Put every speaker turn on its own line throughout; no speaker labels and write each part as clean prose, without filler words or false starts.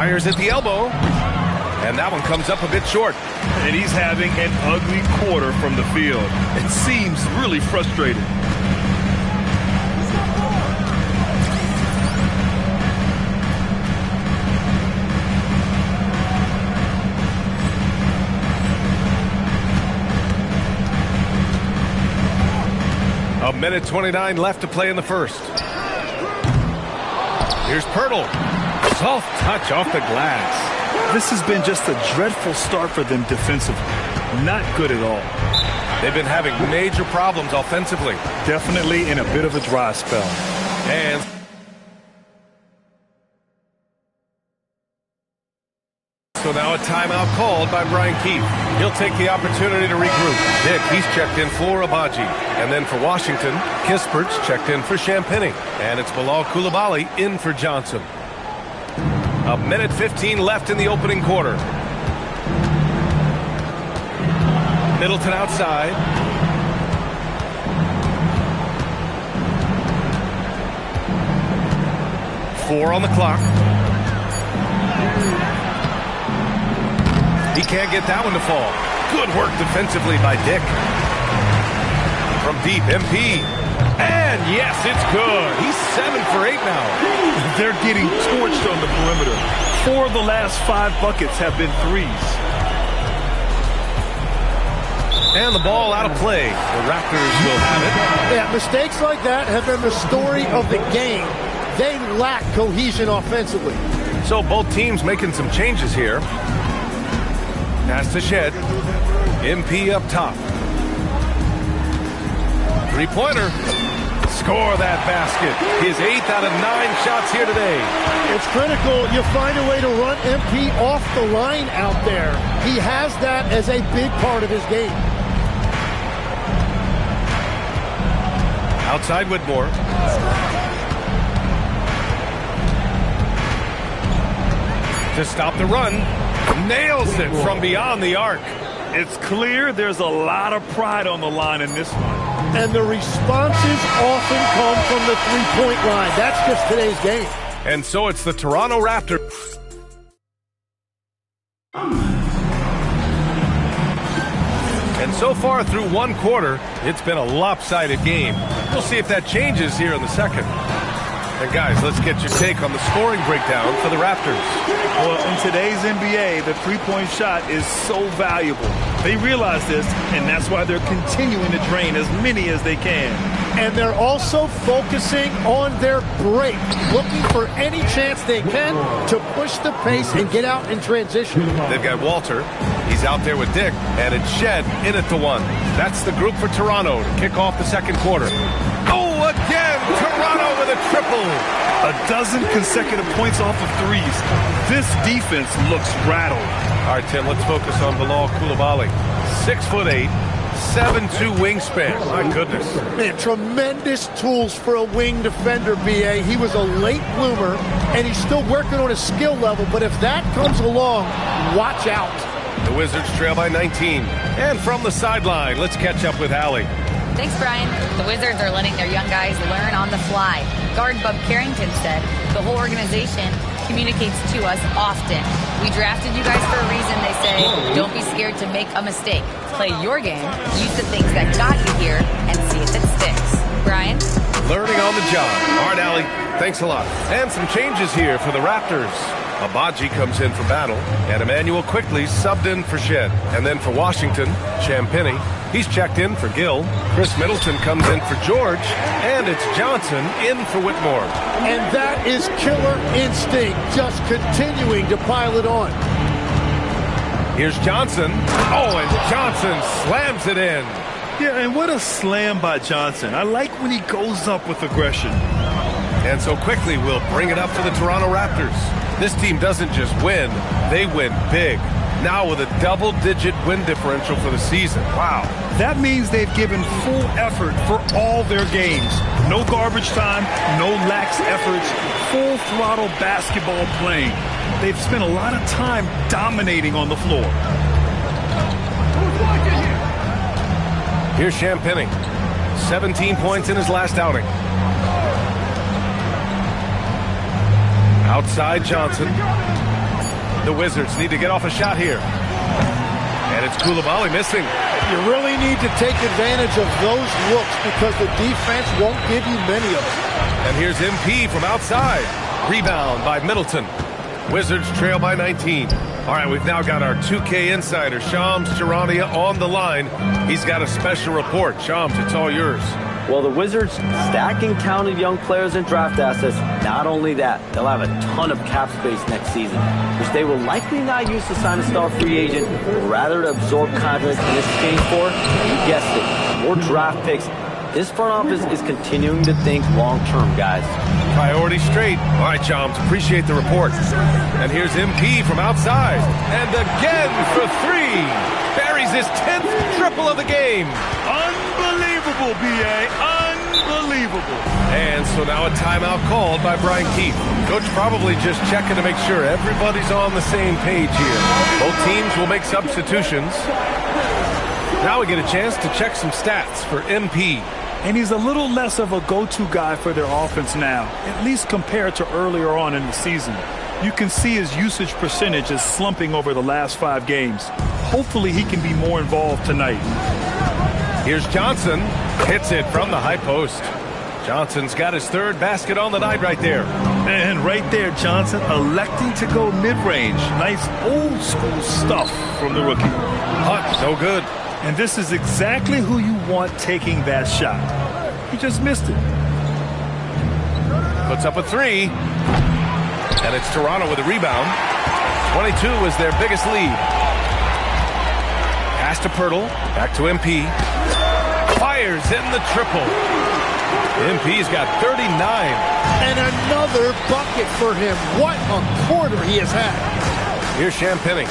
Fires at the elbow. And that one comes up a bit short.
And he's having an ugly quarter from the field. It seems really frustrated.
A minute 29 left to play in the first. Here's Pirtle. Soft touch off the glass.
This has been just a dreadful start for them defensively. Not good at all.
They've been having major problems offensively.
Definitely in a bit of a dry spell.
And so now a timeout called by Brian Keefe. He'll take the opportunity to regroup. Dick, he's checked in for Abaji. And then for Washington, Kispert's checked in for Champagnie. And it's Bilal Coulibaly in for Johnson. A minute 15 left in the opening quarter. Middleton outside. Four on the clock. He can't get that one to fall. Good work defensively by Dick. From deep, MP. And yes, it's good. He's 7 for 8 now.
They're getting torched on the perimeter. 4 of the last 5 buckets have been threes.
And the ball out of play. The Raptors will have it.
Yeah, mistakes like that have been the story of the game. They lack cohesion offensively.
So both teams making some changes here. Pass to Shed. MP up top. Three-pointer. Score that basket. His 8th out of 9 shots here today.
It's critical you find a way to run MP off the line out there. He has that as a big part of his game.
Outside Whitmore. To stop the run. Nails it from beyond the arc.
It's clear there's a lot of pride on the line in this one.
And the responses often come from the three-point line. That's just today's game.
And so it's the Toronto Raptors. And so far through one quarter, it's been a lopsided game. We'll see if that changes here in the second. And guys, let's get your take on the scoring breakdown for the Raptors.
Well, in today's NBA, the three-point shot is so valuable. They realize this, and that's why they're continuing to drain as many as they can.
And they're also focusing on their break, looking for any chance they can to push the pace and get out in transition.
They've got Walter. He's out there with Dick, and it's Shed in at the one. That's the group for Toronto to kick off the second quarter. Oh, again, Toronto with a triple.
A dozen consecutive points off of threes. This defense looks rattled.
All right, Tim, let's focus on Bilal Coulibaly. 6'8", 7'2" wingspan. My goodness.
Man, tremendous tools for a wing defender, B.A. He was a late bloomer, and he's still working on his skill level, but if that comes along, watch out.
The Wizards trail by 19. And from the sideline, let's catch up with Allie.
Thanks, Brian. The Wizards are letting their young guys learn on the fly. Guard Bub Carrington said, the whole organization communicates to us often. We drafted you guys for a reason, they say. Don't be scared to make a mistake. Play your game, use the things that got you here, and see if it sticks. Brian?
Learning on the job. All right, Allie, thanks a lot. And some changes here for the Raptors. Abaji comes in for Battle, and Emmanuel Quickley subbed in for Shed. And then for Washington, Champagnie. He's checked in for Gill. Chris Middleton comes in for George. And it's Johnson in for Whitmore.
And that is killer instinct, just continuing to pile it on.
Here's Johnson. Oh, and Johnson slams it in.
Yeah, and what a slam by Johnson. I like when he goes up with aggression.
And so Quickley will bring it up for the Toronto Raptors. This team doesn't just win, they win big. Now with a double-digit win differential for the season. Wow.
That means they've given full effort for all their games. No garbage time, no lax efforts, full throttle basketball playing. They've spent a lot of time dominating on the floor.
Here's Champagnie. 17 points in his last outing. Outside Johnson. The Wizards need to get off a shot here. And it's Coulibaly missing.
You really need to take advantage of those looks because the defense won't give you many of them.
And here's MP from outside. Rebound by Middleton. Wizards trail by 19. All right, we've now got our 2K insider, Shams Charania, on the line. He's got a special report. Shams, it's all yours.
Well, the Wizards stacking talented young players and draft assets. Not only that, they'll have a ton of cap space next season, which they will likely not use to sign a star free agent, but rather to absorb contracts in exchange for, you guessed it, more draft picks. This front office is continuing to think long-term, guys.
Priority straight. All right, Shams, appreciate the report. And here's MP from outside. And again for three. Buries his 10th triple of the game.
Unbelievable, B.A. Unbelievable.
And so now a timeout called by Brian Keefe. Coach probably just checking to make sure everybody's on the same page here. Both teams will make substitutions. Now we get a chance to check some stats for MP.
And he's a little less of a go-to guy for their offense now, at least compared to earlier on in the season. You can see his usage percentage is slumping over the last 5 games. Hopefully he can be more involved tonight.
Here's Johnson. Hits it from the high post. Johnson's got his 3rd basket on the night right there.
And right there, Johnson electing to go mid-range. Nice old-school stuff from the rookie.
Putt, no good.
And this is exactly who you want taking that shot. He just missed it.
Puts up a 3. And it's Toronto with a rebound. 22 is their biggest lead. Pass to Poeltl. Back to MP. Fires in the triple. MP's got 39.
And another bucket for him. What a quarter he has had.
Here's Champagnie.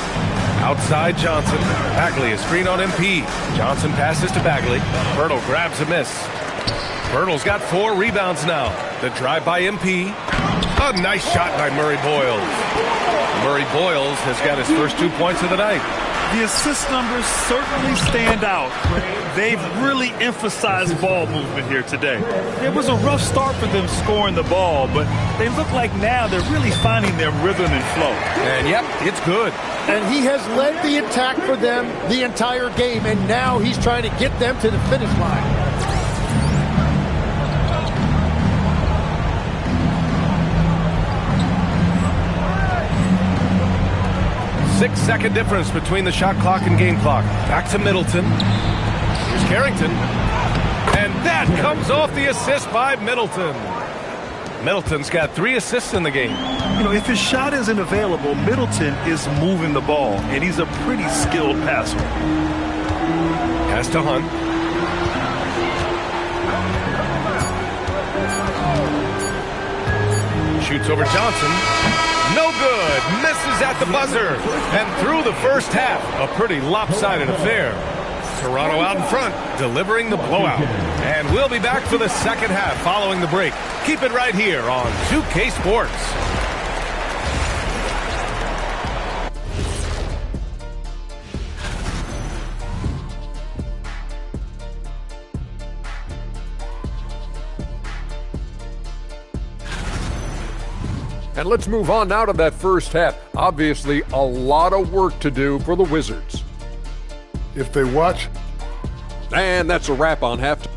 Outside Johnson. Bagley is screen on MP. Johnson passes to Bagley. Poeltl grabs a miss. Poeltl's got 4 rebounds now. The drive by MP. A nice shot by Murray Boyles. Murray Boyles has got his first 2 points of the night.
The assist numbers certainly stand out. They've really emphasized ball movement here today. It was a rough start for them scoring the ball, but they look like now they're really finding their rhythm and flow.
And yep, it's good.
And he has led the attack for them the entire game, and now he's trying to get them to the finish line.
Six-second difference between the shot clock and game clock. Back to Middleton. Here's Carrington. And that comes off the assist by Middleton. Middleton's got 3 assists in the game.
You know, if his shot isn't available, Middleton is moving the ball, and he's a pretty skilled passer.
Pass to Hunt. Shoots over Johnson. No good. Misses at the buzzer. And through the first half, a pretty lopsided affair. Toronto out in front, delivering the blowout. And we'll be back for the second half following the break. Keep it right here on 2K Sports.
And let's move on now to that first half. Obviously, a lot of work to do for the Wizards.
If they watch.
And that's a wrap on halftime.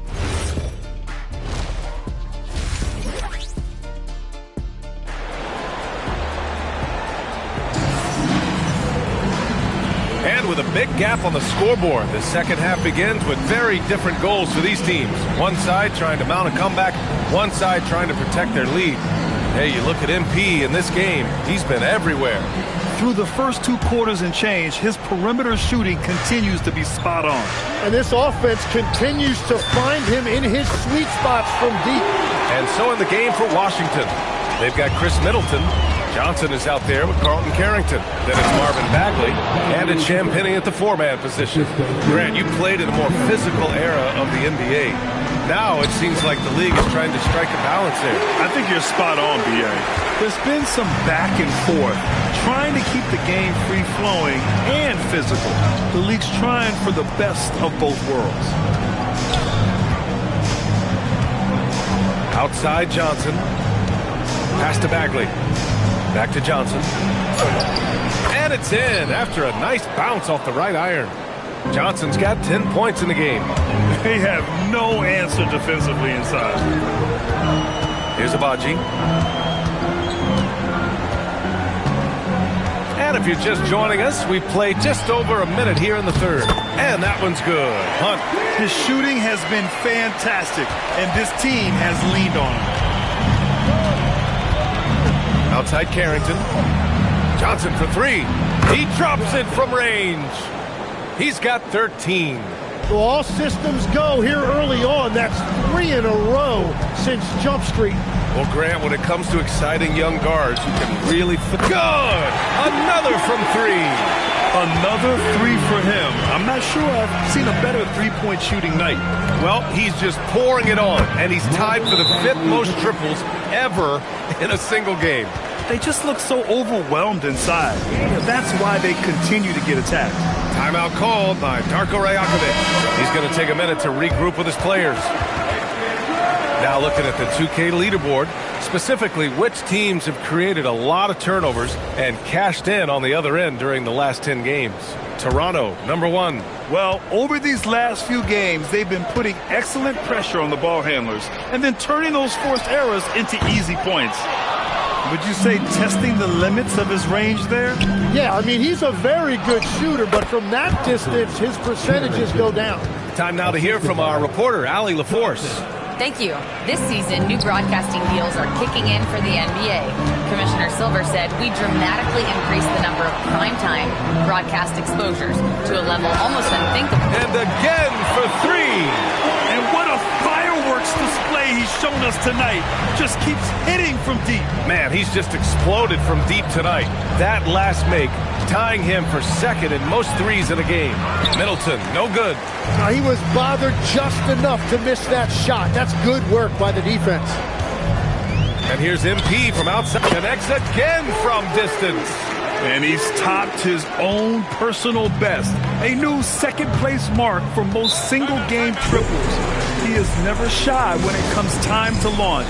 And with a big gap on the scoreboard, the second half begins with very different goals for these teams. One side trying to mount a comeback, one side trying to protect their lead. Hey, you look at MP in this game, he's been everywhere.
Through the first 2 quarters and change, his perimeter shooting continues to be spot on.
And this offense continues to find him in his sweet spots from deep.
And so in the game for Washington, they've got Chris Middleton. Johnson is out there with Carlton Carrington. Then it's Marvin Bagley. And it's Champagnie at the 4-man position. Grant, you played in a more physical era of the NBA. Now it seems like the league is trying to strike a balance there.
I think you're spot on, B.A. There's been some back and forth, trying to keep the game free-flowing and physical. The league's trying for the best of both worlds.
Outside Johnson. Pass to Bagley. Back to Johnson. And it's in after a nice bounce off the right iron. Johnson's got 10 points in the game.
They have no answer defensively inside.
Here's Agbaji. And if you're just joining us, we play just over a minute here in the third. And that one's good. Hunt.
His shooting has been fantastic, and this team has leaned on him.
Outside Carrington. Johnson for three. He drops it from range. He's got 13.
Well, all systems go here early on. That's 3 in a row since Jump Street.
Well, Grant, when it comes to exciting young guards who can really... Good! Another from three.
Another three for him. I'm not sure I've seen a better three-point shooting night.
Well, he's just pouring it on, and he's tied for the 5th most triples ever in a single game.
They just look so overwhelmed inside. That's why they continue to get attacked.
Timeout called by Darko Rajakovic. He's going to take a minute to regroup with his players. Now looking at the 2K leaderboard, specifically which teams have created a lot of turnovers and cashed in on the other end during the last 10 games. Toronto, number 1.
Well, over these last few games, they've been putting excellent pressure on the ball handlers and then turning those forced errors into easy points. Would you say testing the limits of his range there?
Yeah, I mean, he's a very good shooter, but from that distance, his percentages go down.
Time now to hear from our reporter, Allie LaForce.
Thank you. This season, new broadcasting deals are kicking in for the NBA. Commissioner Silver said we dramatically increased the number of primetime broadcast exposures to a level almost unthinkable.
And again for three.
And what a fireworks display he's shown us tonight. Just keeps hitting from deep.
Man, he's just exploded from deep tonight. That last make, tying him for 2nd in most threes in a game. Middleton, no good.
He was bothered just enough to miss that shot. That's good work by the defense.
And here's MP from outside. Connects again from distance.
And he's topped his own personal best. A new 2nd place mark for most single-game triples. He is never shy when it comes time to launch.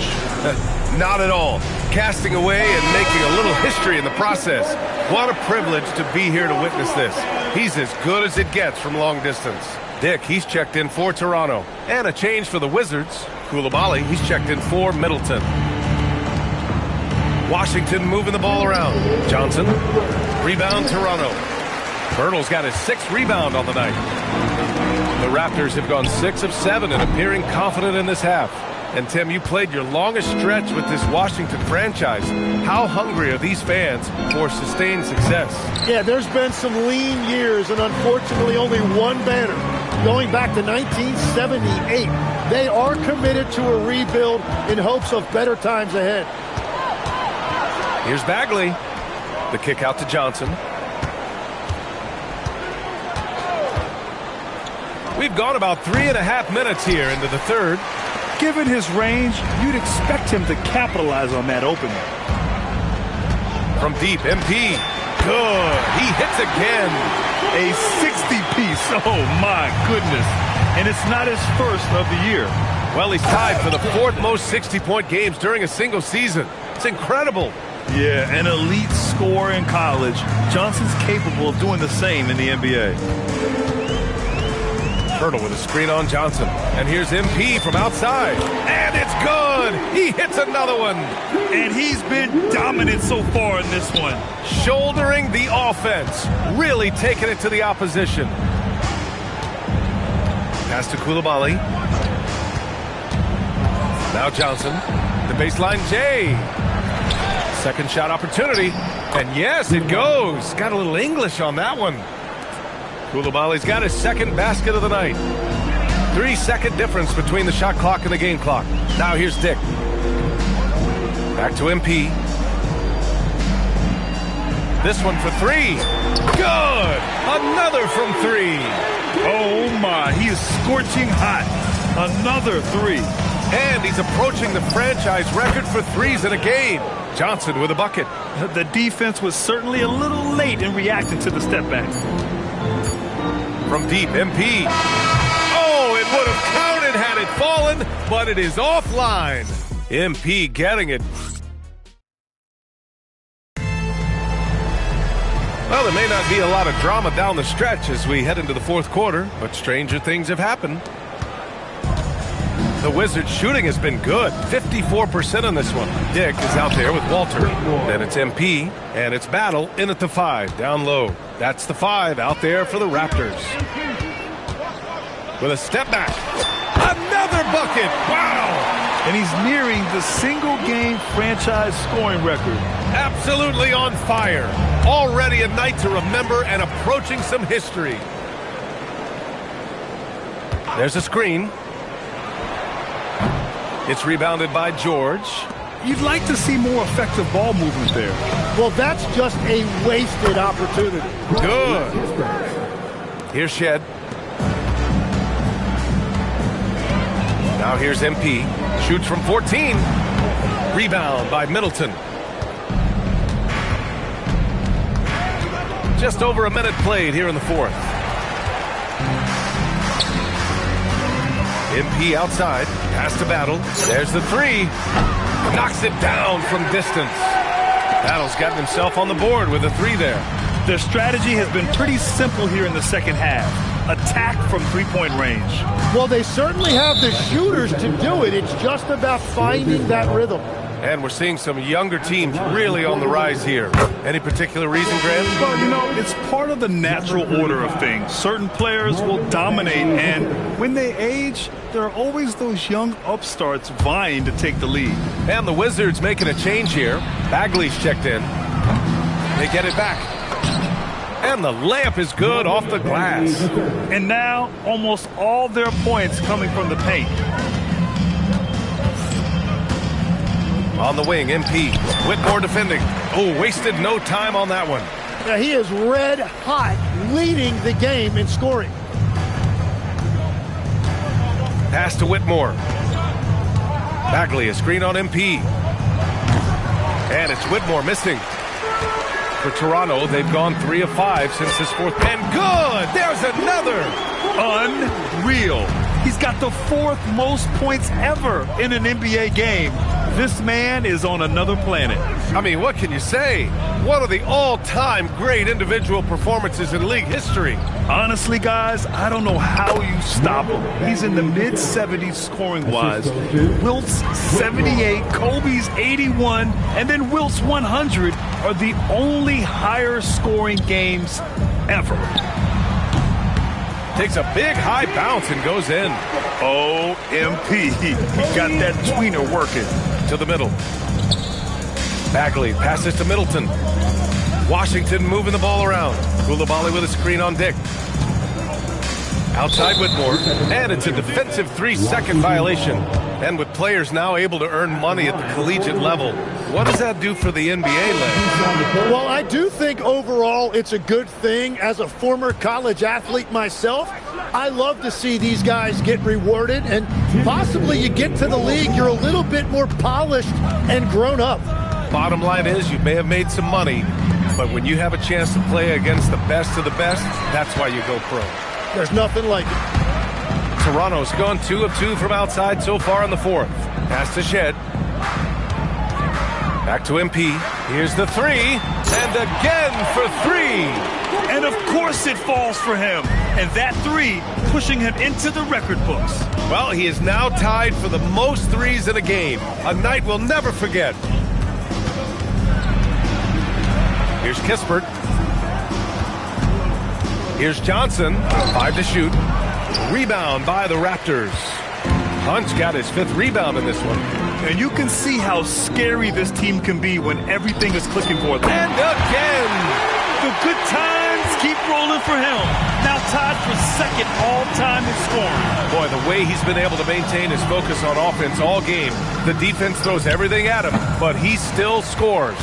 Not at all. Casting away and making a little history in the process. What a privilege to be here to witness this. He's as good as it gets from long distance. Dick, he's checked in for Toronto. And a change for the Wizards. Coulibaly, he's checked in for Middleton. Washington moving the ball around. Johnson, rebound Toronto. Bertle's got his 6th rebound on the night. The Raptors have gone 6 of 7 and appearing confident in this half. And Tim, you played your longest stretch with this Washington franchise. How hungry are these fans for sustained success?
Yeah, there's been some lean years and unfortunately only one banner. Going back to 1978, they are committed to a rebuild in hopes of better times ahead.
Here's Bagley. The kick out to Johnson. We've gone about 3.5 minutes here into the third.
Given his range, you'd expect him to capitalize on that opening.
From deep, MP. Good. He hits again.
A 60-piece. Oh, my goodness. And it's not his first of the year.
Well, he's tied for the 4th most 60-point games during a single season. It's incredible.
Yeah, an elite scorer in college. Johnson's capable of doing the same in the NBA.
Hurdle with a screen on Johnson. And here's MP from outside. And it's good. He hits another one.
And he's been dominant so far in this one.
Shouldering the offense. Really taking it to the opposition. Pass to Coulibaly. Now Johnson. The baseline J. 2nd shot opportunity. And yes, it goes. Got a little English on that one. Coulibaly's got his 2nd basket of the night. 3-second difference between the shot clock and the game clock. Now here's Dick. Back to MP. This one for three. Good! Another from three.
Oh my, he is scorching hot. Another three.
And he's approaching the franchise record for threes in a game. Johnson with a bucket.
The defense was certainly a little late in reacting to the step back.
From deep, MP. Oh, it would have counted had it fallen, but it is offline. MP getting it. Well, there may not be a lot of drama down the stretch as we head into the fourth quarter, but stranger things have happened. The Wizards' shooting has been good, 54% on this one. Dick is out there with Walter. Then it's MP, and it's Battle in at the 5, down low. That's the 5 out there for the Raptors. With a step back. Another bucket! Wow!
And he's nearing the single-game franchise scoring record.
Absolutely on fire. Already a night to remember and approaching some history. There's a screen. It's rebounded by George.
You'd like to see more effective ball movement there.
Well, that's just a wasted opportunity.
Good. Here's Shed. Now here's MP. Shoots from 14. Rebound by Middleton. Just over a minute played here in the fourth. MP outside. Pass to Battle. There's the 3. Knocks it down from distance. Battle's gotten himself on the board with a 3 there.
Their strategy has been pretty simple here in the second half. Attack from three-point range.
Well, they certainly have the shooters to do it. It's just about finding that rhythm.
And we're seeing some younger teams really on the rise here. Any particular reason, Grant?
Well, you know, it's part of the natural order of things. Certain players will dominate, and when they age, there are always those young upstarts vying to take the lead.
And the Wizards making a change here. Bagley's checked in. They get it back. And the layup is good off the glass.
And now, almost all their points coming from the paint.
On the wing, MP. Whitmore defending. Oh, wasted no time on that one.
Yeah, he is red hot, leading the game in scoring.
Pass to Whitmore. Bagley, a screen on MP. And it's Whitmore missing. For Toronto, they've gone 3 of 5 since this fourth. And good! There's another!
Unreal. He's got the 4th most points ever in an NBA game. This man is on another planet.
I mean, what can you say? One of the all-time great individual performances in league history.
Honestly, guys, I don't know how you stop him. He's in the mid-70s scoring-wise. Wilt's 78, Kobe's 81, and then Wilt's 100 are the only higher-scoring games ever.
Takes a big high bounce and goes in.
OMP. He got that tweener working.
To the middle. Bagley passes to Middleton. Washington moving the ball around. Koulibaly with a screen on Dick. Outside Whitmore. And it's a defensive 3-second violation. And with players now able to earn money at the collegiate level, what does that do for the NBA level?
Well, I do think overall it's a good thing. As a former college athlete myself, I love to see these guys get rewarded, and possibly you get to the league, you're a little bit more polished and grown up.
Bottom line is you may have made some money, but when you have a chance to play against the best of the best, that's why you go pro.
There's nothing like it.
Toronto's gone 2 of 2 from outside so far in the fourth. Pass to Shed. Back to MP. Here's the 3. And again for 3.
And of course it falls for him. And that 3 pushing him into the record books.
Well, he is now tied for the most 3s in a game. A night we'll never forget. Here's Kispert. Here's Johnson. 5 to shoot. Rebound by the Raptors. Hunt's got his 5th rebound in this one.
And you can see how scary this team can be when everything is clicking for them.
And again!
The good times keep rolling for him. Now tied for 2nd all-time in scoring.
Boy, the way he's been able to maintain his focus on offense all game. The defense throws everything at him, but he still scores.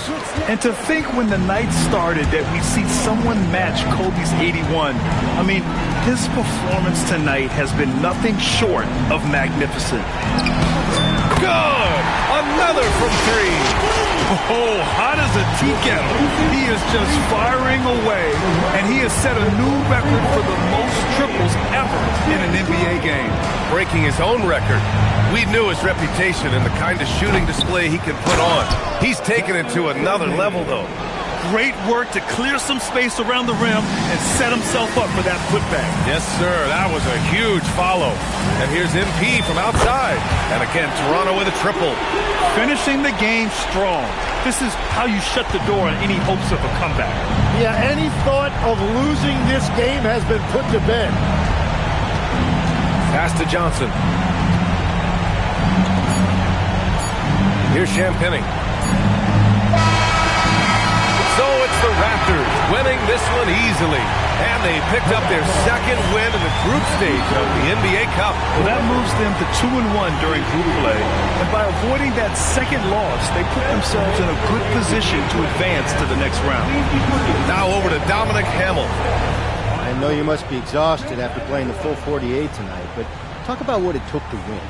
And to think when the night started that we see someone match Kobe's 81. I mean, his performance tonight has been nothing short of magnificent.
Good! Another from 3.
Oh, hot as a tea kettle. He is just firing away, and he has set a new record for the most triples ever in an NBA game.
Breaking his own record. We knew his reputation and the kind of shooting display he can put on. He's taken it to another level, though.
Great work to clear some space around the rim and set himself up for that putback.
Yes, sir. That was a huge follow. And here's MP from outside. And again, Toronto with a triple.
Finishing the game strong. This is how you shut the door on any hopes of a comeback.
Yeah, any thought of losing this game has been put to bed.
Pass to Johnson. Here's Champagnie. So it's the Raptors winning this one easily. And they picked up their second win in the group stage of the NBA Cup.
Well, that moves them to 2-1 during group play. And by avoiding that second loss, they put themselves in a good position to advance to the next round.
Now over to Dominic Hamel.
I know you must be exhausted after playing the full 48 tonight, but talk about what it took to win.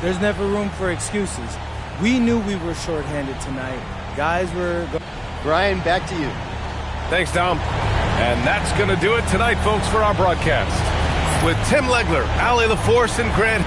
There's never room for excuses. We knew we were shorthanded tonight. Guys were...
Brian, back to you.
Thanks, Dom. And that's going to do it tonight, folks, for our broadcast. With Tim Legler, Allie LaForce, and Grant...